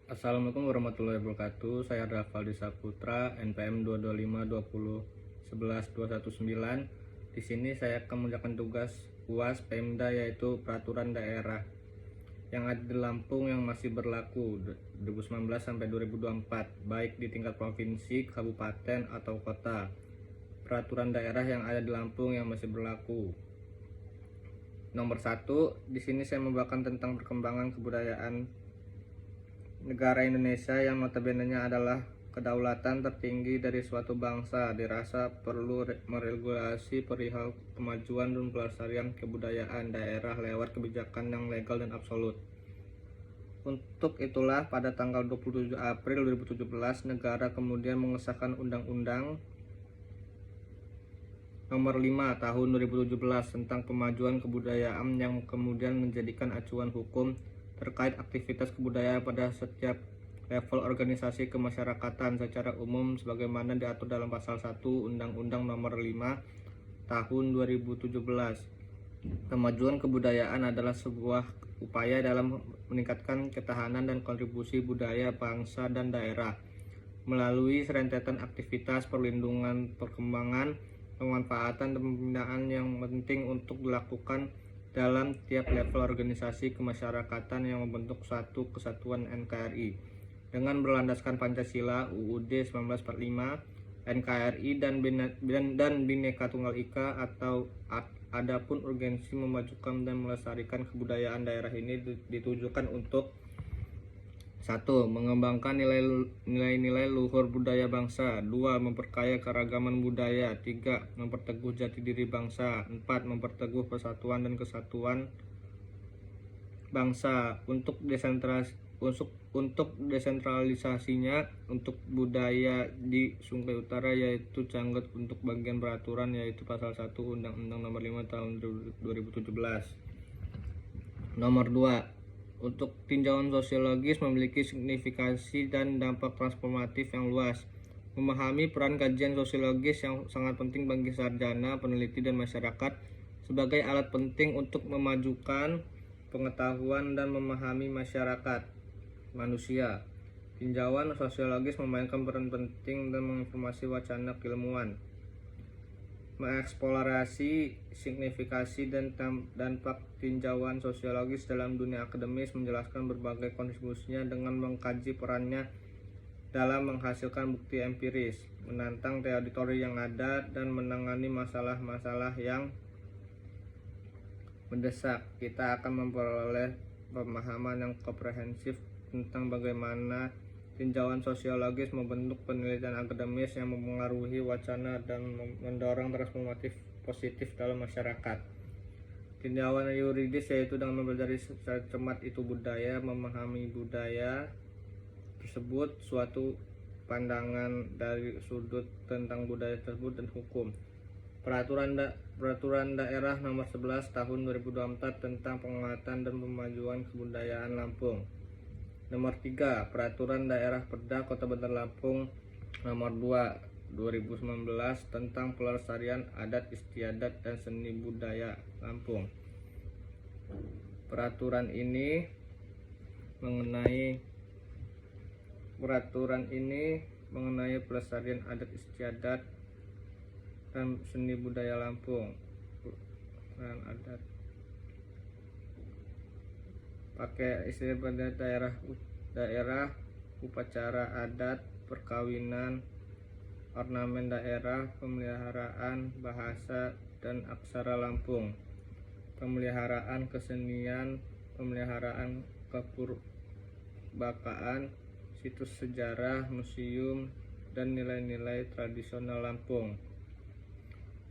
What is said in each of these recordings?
Assalamualaikum warahmatullahi wabarakatuh. Saya Rafaldi Saputra, NPM 22520111219. Di sini saya akan mengerjakan tugas UAS Pemda, yaitu peraturan daerah yang ada di Lampung yang masih berlaku 2019 sampai 2024, baik di tingkat provinsi, kabupaten, atau kota. Peraturan daerah yang ada di Lampung yang masih berlaku. Nomor 1, di sini saya membawakan tentang perkembangan kebudayaan negara Indonesia yang notabene-nya adalah kedaulatan tertinggi dari suatu bangsa. Dirasa perlu meregulasi perihal kemajuan dan pelestarian kebudayaan daerah lewat kebijakan yang legal dan absolut. Untuk itulah pada tanggal 27 April 2017 negara kemudian mengesahkan Undang-Undang Nomor 5 Tahun 2017 tentang Pemajuan Kebudayaan yang kemudian menjadikan acuan hukum terkait aktivitas kebudayaan pada setiap level organisasi kemasyarakatan secara umum sebagaimana diatur dalam pasal 1 Undang-Undang Nomor 5 Tahun 2017. Kemajuan kebudayaan adalah sebuah upaya dalam meningkatkan ketahanan dan kontribusi budaya bangsa dan daerah melalui rentetan aktivitas perlindungan, perkembangan, pemanfaatan, dan pembinaan yang penting untuk dilakukan dalam tiap level organisasi kemasyarakatan yang membentuk satu kesatuan NKRI dengan berlandaskan Pancasila, UUD 1945, NKRI dan Bhinneka Tunggal Ika. Atau adapun urgensi memajukan dan melestarikan kebudayaan daerah ini ditujukan untuk 1. Mengembangkan nilai-nilai luhur budaya bangsa. 2. Memperkaya keragaman budaya. 3. Memperteguh jati diri bangsa. 4. Memperteguh persatuan dan kesatuan bangsa. Untuk desentralisasinya untuk budaya di Sungai Utara, yaitu Canggut untuk bagian peraturan, yaitu pasal 1 Undang-Undang Nomor 5 Tahun 2017. Nomor 2. Untuk tinjauan sosiologis memiliki signifikasi dan dampak transformatif yang luas. Memahami peran kajian sosiologis yang sangat penting bagi sarjana, peneliti, dan masyarakat sebagai alat penting untuk memajukan pengetahuan dan memahami masyarakat manusia. Tinjauan sosiologis memainkan peran penting dan menginformasi wacana keilmuan, mengeksplorasi signifikasi dan dampak tinjauan sosiologis dalam dunia akademis, menjelaskan berbagai kontribusinya dengan mengkaji perannya dalam menghasilkan bukti empiris, menantang teori yang ada, dan menangani masalah-masalah yang mendesak. Kita akan memperoleh pemahaman yang komprehensif tentang bagaimana tinjauan sosiologis membentuk penelitian akademis yang mempengaruhi wacana dan mendorong transformatif positif dalam masyarakat. Tinjauan yuridis yaitu dengan mempelajari secara cermat itu budaya, memahami budaya tersebut, suatu pandangan dari sudut tentang budaya tersebut, dan hukum. Peraturan Daerah Nomor 11 Tahun 2024 tentang penguatan dan pemajuan kebudayaan Lampung. Nomor 3. Peraturan Daerah Perda Kota Bandar Lampung Nomor 2 2019 tentang pelestarian adat istiadat dan seni budaya Lampung. Peraturan ini mengenai pelestarian adat istiadat dan seni budaya Lampung. Adat pakai istilah daerah, upacara adat, perkawinan, ornamen daerah, pemeliharaan bahasa dan aksara Lampung, pemeliharaan kesenian, pemeliharaan keperbakaan, situs sejarah, museum, dan nilai-nilai tradisional Lampung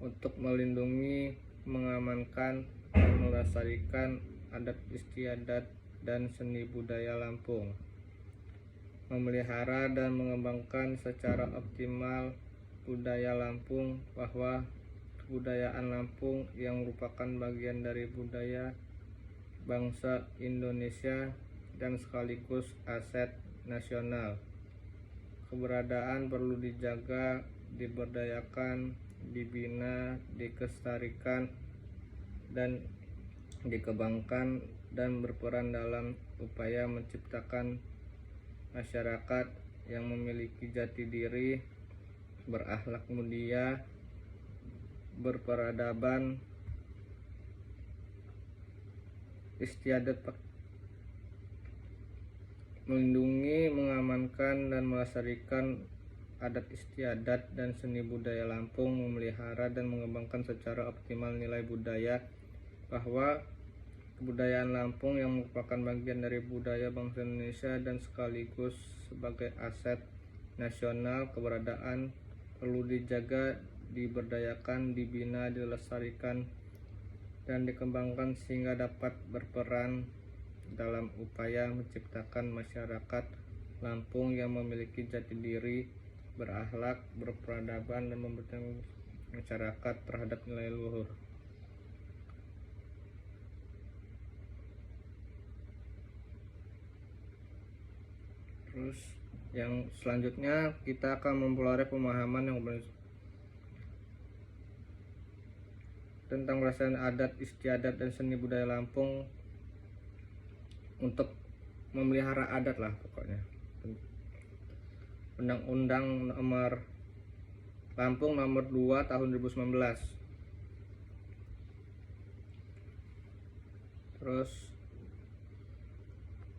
untuk melindungi, mengamankan, dan melestarikan adat istiadat dan seni budaya Lampung, memelihara dan mengembangkan secara optimal budaya Lampung, bahwa kebudayaan Lampung yang merupakan bagian dari budaya bangsa Indonesia dan sekaligus aset nasional. Keberadaan perlu dijaga, diberdayakan, dibina, dilestarikan, dan dikembangkan, dan berperan dalam upaya menciptakan masyarakat yang memiliki jati diri, berakhlak mulia, berperadaban, istiadat, melindungi, mengamankan, dan melestarikan adat istiadat dan seni budaya Lampung, memelihara dan mengembangkan secara optimal nilai budaya, bahwa kebudayaan Lampung yang merupakan bagian dari budaya bangsa Indonesia dan sekaligus sebagai aset nasional keberadaan perlu dijaga, diberdayakan, dibina, dilestarikan, dan dikembangkan sehingga dapat berperan dalam upaya menciptakan masyarakat Lampung yang memiliki jati diri, berakhlak, berperadaban, dan memperhatikan masyarakat terhadap nilai luhur. Terus yang selanjutnya kita akan mempelajari pemahaman yang tentang pelestarian adat istiadat dan seni budaya Lampung untuk memelihara adat lah pokoknya. Undang-Undang Nomor Lampung Nomor 2 Tahun 2019. Terus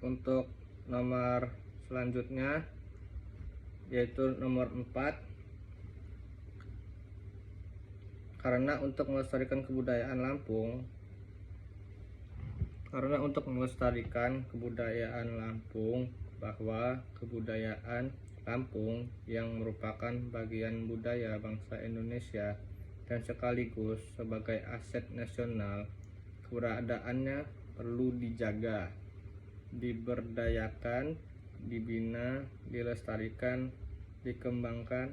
untuk nomor selanjutnya yaitu nomor 4, karena untuk melestarikan kebudayaan Lampung bahwa kebudayaan Lampung yang merupakan bagian budaya bangsa Indonesia dan sekaligus sebagai aset nasional, keberadaannya perlu dijaga, diberdayakan, dibina, dilestarikan, dikembangkan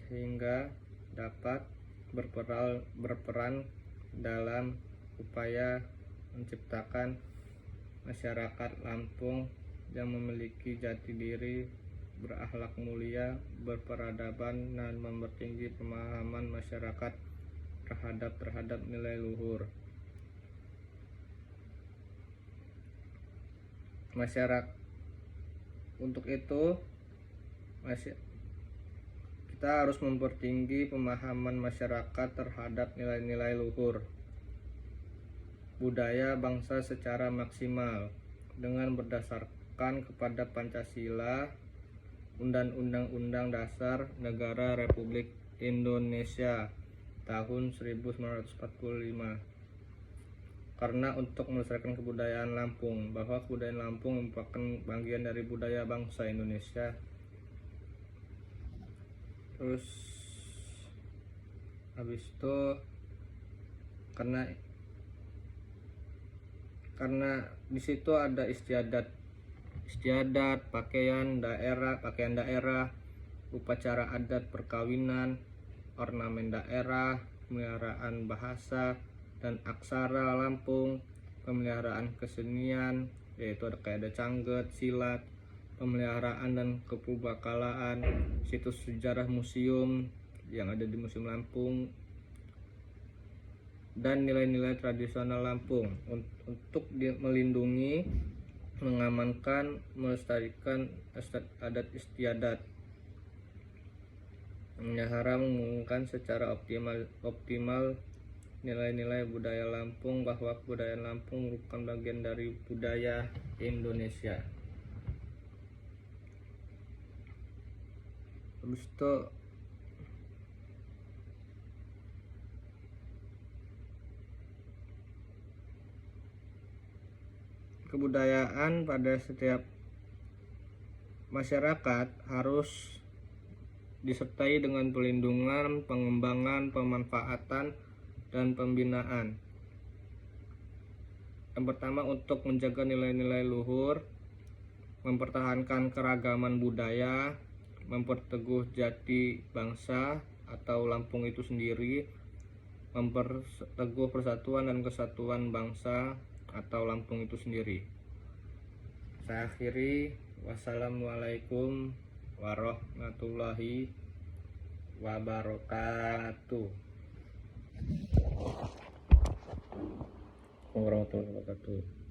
sehingga dapat berperan dalam upaya menciptakan masyarakat Lampung yang memiliki jati diri, berakhlak mulia, berperadaban, dan mempertinggi pemahaman masyarakat terhadap nilai luhur. Untuk itu kita harus mempertinggi pemahaman masyarakat terhadap nilai-nilai luhur budaya bangsa secara maksimal dengan berdasarkan kepada Pancasila, Undang-Undang Dasar Negara Republik Indonesia tahun 1945. Karena untuk melestarikan kebudayaan Lampung, bahwa kebudayaan Lampung merupakan bagian dari budaya bangsa Indonesia. Terus habis itu karena di situ ada istiadat, pakaian daerah, upacara adat perkawinan, ornamen daerah, pemeliharaan bahasa dan aksara Lampung, pemeliharaan kesenian yaitu ada cangget, silat, pemeliharaan dan kepubakalaan, situs sejarah museum yang ada di Museum Lampung, dan nilai-nilai tradisional Lampung untuk melindungi, mengamankan, melestarikan adat istiadat, memelihara, mengembangkan secara optimal nilai-nilai budaya Lampung, bahwa kebudayaan Lampung merupakan bagian dari budaya Indonesia. Habis itu kebudayaan pada setiap masyarakat harus disertai dengan pelindungan, pengembangan, pemanfaatan, dan pembinaan. Yang pertama, untuk menjaga nilai-nilai luhur, mempertahankan keragaman budaya, memperteguh jati bangsa atau Lampung itu sendiri, memperteguh persatuan dan kesatuan bangsa atau Lampung itu sendiri. Saya akhiri, wassalamualaikum warahmatullahi wabarakatuh. Warahmatullahi wabarakatuh.